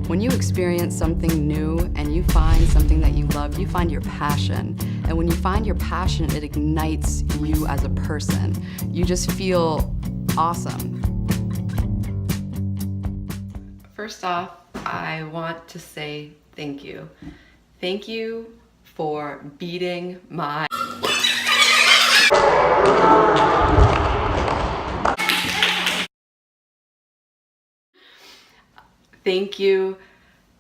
When you experience something new and you find something that you love, you find your passion. And when you find your passion, it ignites you as a person. You just feel awesome. First off, I want to say thank you. Thank you for beating my... Thank you,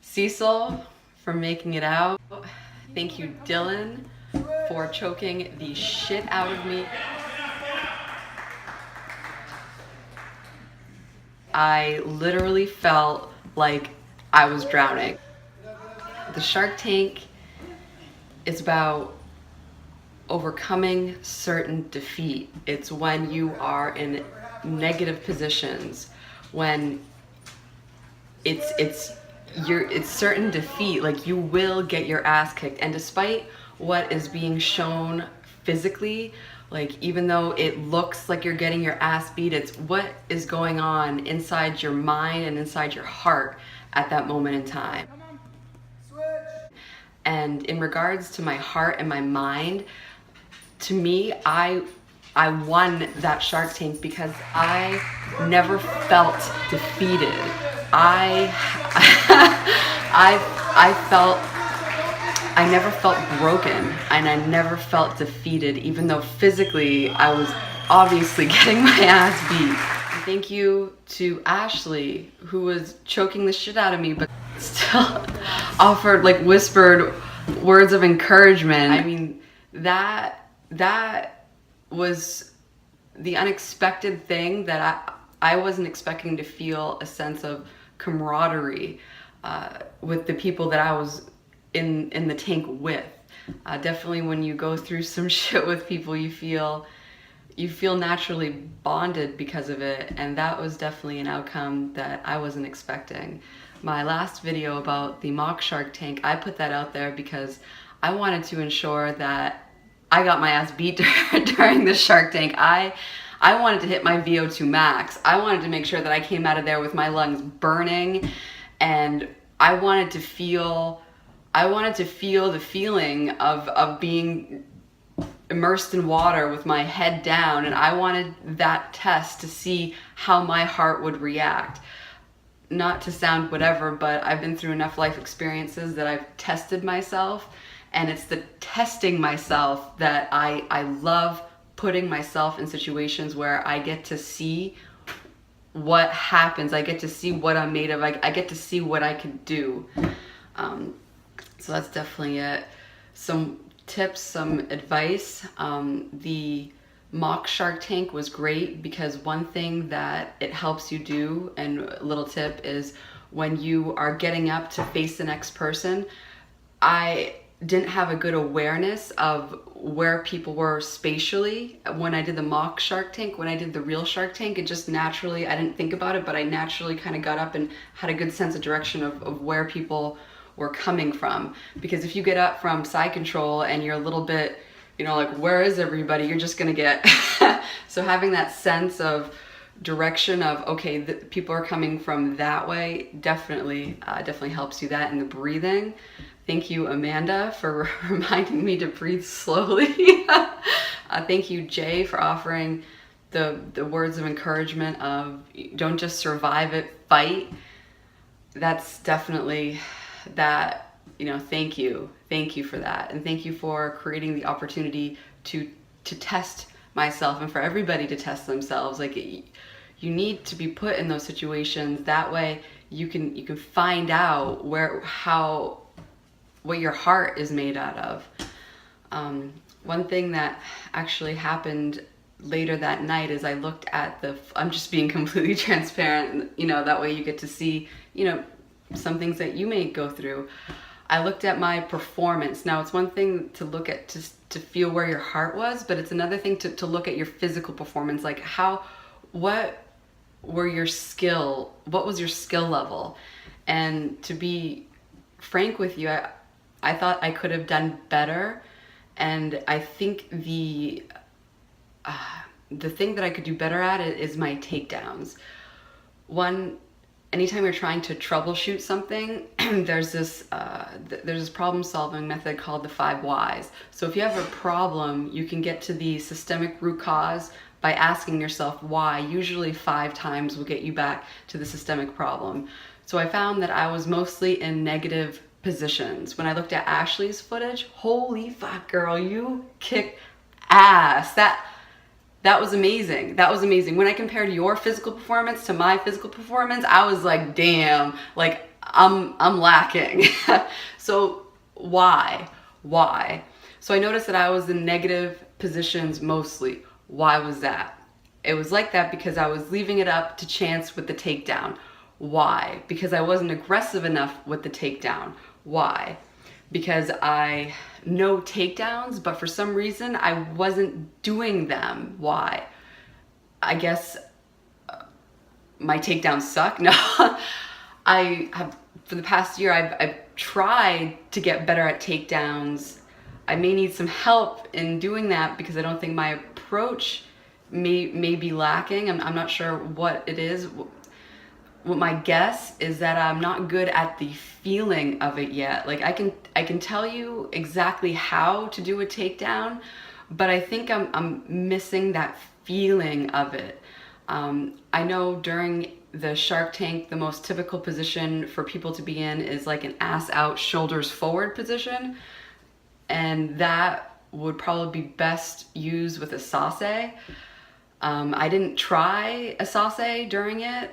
Cecil, for making it out. Thank you, Dylan, for choking the shit out of me. I literally felt like I was drowning. The Shark Tank is about overcoming certain defeat. It's when you are in negative positions, when it's certain defeat, like you will get your ass kicked. And despite what is being shown physically, like even though it looks like you're getting your ass beat, it's what is going on inside your mind and inside your heart at that moment in time. And in regards to my heart and my mind, to me, I won that Shark Tank because I never felt defeated. I never felt broken, and I never felt defeated, even though physically I was obviously getting my ass beat. Thank you to Ashley, who was choking the shit out of me, but still offered, like, whispered words of encouragement. I mean, that was the unexpected thing that I wasn't expecting to feel a sense of camaraderie with the people that I was in the tank with. Definitely when you go through some shit with people, you feel naturally bonded because of it, and that was definitely an outcome that I wasn't expecting. My last video about the mock Shark Tank, I put that out there because I wanted to ensure that I got my ass beat during the Shark Tank. I wanted to hit my VO2 max. I wanted to make sure that I came out of there with my lungs burning, and I wanted to feel the feeling of being immersed in water with my head down, and I wanted that test to see how my heart would react. Not to sound whatever, but I've been through enough life experiences that I've tested myself, and it's the testing myself that I love, putting myself in situations where I get to see what happens. I get to see what I'm made of. I get to see what I can do. So that's definitely it. Some tips, some advice. The mock Shark Tank was great because one thing that it helps you do, and a little tip, is when you are getting up to face the next person, I didn't have a good awareness of where people were spatially when I did the mock Shark Tank. When I did the real Shark Tank, it just naturally, I didn't think about it, but I naturally kind of got up and had a good sense of direction of where people were coming from. Because if you get up from side control and you're a little bit, you know, like, where is everybody? You're just gonna get... So having that sense of direction of, okay, people are coming from that way, definitely helps you. That and the breathing. Thank you, Amanda, for reminding me to breathe slowly. Thank you, Jay, for offering the words of encouragement of don't just survive it, fight. That's definitely that, you know, thank you for that. And thank you for creating the opportunity to test myself and for everybody to test themselves. Like, you need to be put in those situations. That way you can find out what your heart is made out of. One thing that actually happened later that night is I looked at I'm just being completely transparent, you know, that way you get to see, you know, some things that you may go through. I looked at my performance. Now, it's one thing to look at, to feel where your heart was, but it's another thing to look at your physical performance. Like, what was your skill level? And to be frank with you, I thought I could have done better, and I think the thing that I could do better at is my takedowns. anytime you're trying to troubleshoot something, there's this problem-solving method called the 5 whys. So if you have a problem, you can get to the systemic root cause by asking yourself why. Usually 5 times will get you back to the systemic problem. So I found that I was mostly in negative positions. When I looked at Ashley's footage, holy fuck, girl, you kick ass. That was amazing. That was amazing. When I compared your physical performance to my physical performance, I was like, damn, like I'm lacking. So why? So I noticed that I was in negative positions mostly. Why was that? It was like that because I was leaving it up to chance with the takedown. Why? Because I wasn't aggressive enough with the takedown. Why? Because I know takedowns, but for some reason I wasn't doing them. Why? I guess my takedowns suck. No, I have, for the past year, I've tried to get better at takedowns. I may need some help in doing that because I don't think my approach may be lacking. I'm not sure what it is. What my guess is that I'm not good at the feeling of it yet. Like I can tell you exactly how to do a takedown, but I think I'm missing that feeling of it. I know during the Shark Tank, the most typical position for people to be in is like an ass out, shoulders forward position, and that would probably be best used with a sase. I didn't try a sase during it.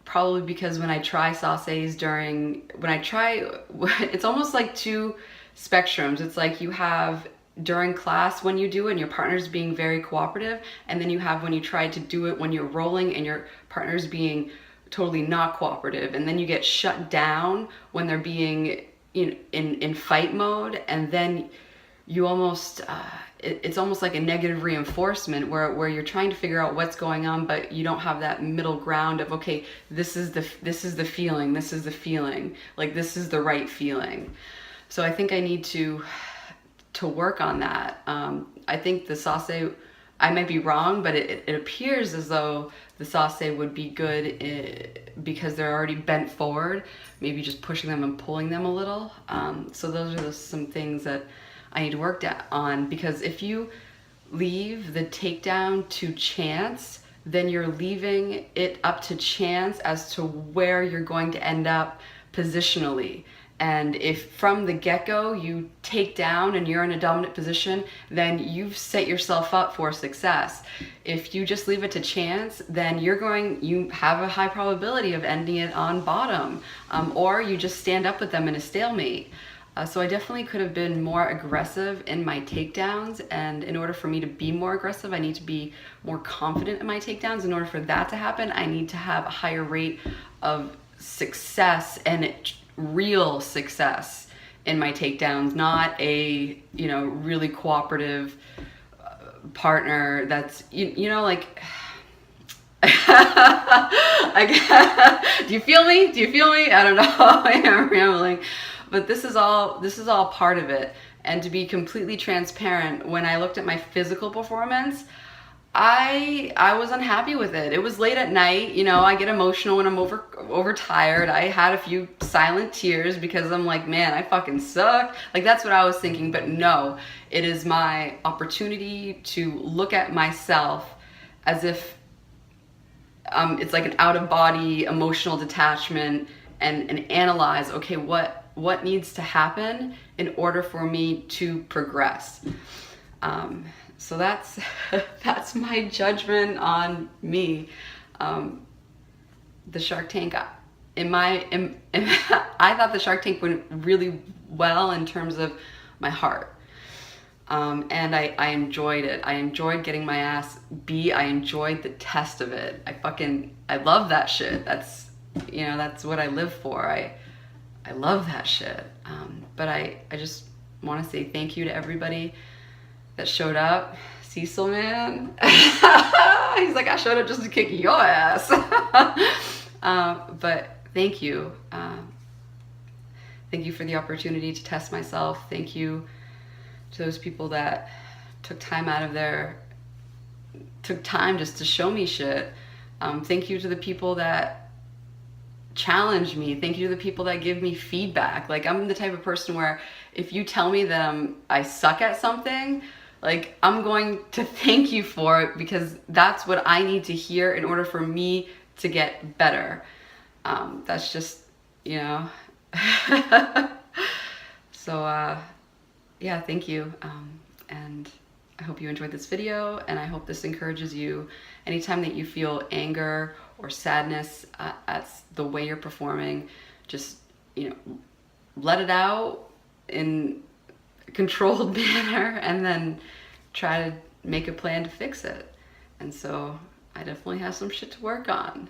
Probably because when I try sases it's almost like 2 spectrums. It's like you have during class when you do it and your partner's being very cooperative, and then you have when you try to do it when you're rolling and your partner's being totally not cooperative, and then you get shut down when they're being in fight mode, and then you almost it's almost like a negative reinforcement where you're trying to figure out what's going on, but you don't have that middle ground of, okay, this is the feeling, like this is the right feeling. So I think I need to work on that. I think the sase, I might be wrong, but it appears as though the sase would be good because they're already bent forward, maybe just pushing them and pulling them a little. So those are some things that I need to work on, because if you leave the takedown to chance, then you're leaving it up to chance as to where you're going to end up positionally. And if from the get-go you take down and you're in a dominant position, then you've set yourself up for success. If you just leave it to chance, then you have a high probability of ending it on bottom, or you just stand up with them in a stalemate. So I definitely could have been more aggressive in my takedowns, and in order for me to be more aggressive, I need to be more confident in my takedowns. In order for that to happen, I need to have a higher rate of success, and real success in my takedowns, not a really cooperative partner that's like do you feel me? I don't know. I'm rambling. But this is all part of it. And to be completely transparent, when I looked at my physical performance, I was unhappy with it. It was late at night, I get emotional when I'm overtired. I had a few silent tears because I'm like, man, I fucking suck. Like, that's what I was thinking. But no, it is my opportunity to look at myself as if it's like an out-of-body emotional detachment, and analyze, okay, what needs to happen in order for me to progress. So that's my judgment on me. The Shark Tank, I thought the Shark Tank went really well in terms of my heart. And I enjoyed it. I enjoyed getting my ass beat. I enjoyed the test of it. I love that shit. That's what I live for. I love that shit. But I just want to say thank you to everybody that showed up. Cecil, man. He's like, I showed up just to kick your ass. But thank you. Thank you for the opportunity to test myself. Thank you to those people that took time just to show me shit. Thank you to the people that challenge me. Thank you to the people that give me feedback. Like, I'm the type of person where if you tell me that I suck at something, like, I'm going to thank you for it, because that's what I need to hear in order for me to get better. That's just, you know. So yeah, thank you. And I hope you enjoyed this video, and I hope this encourages you anytime that you feel anger or sadness at the way you're performing. Just, you know, let it out in a controlled manner, and then try to make a plan to fix it. And so I definitely have some shit to work on.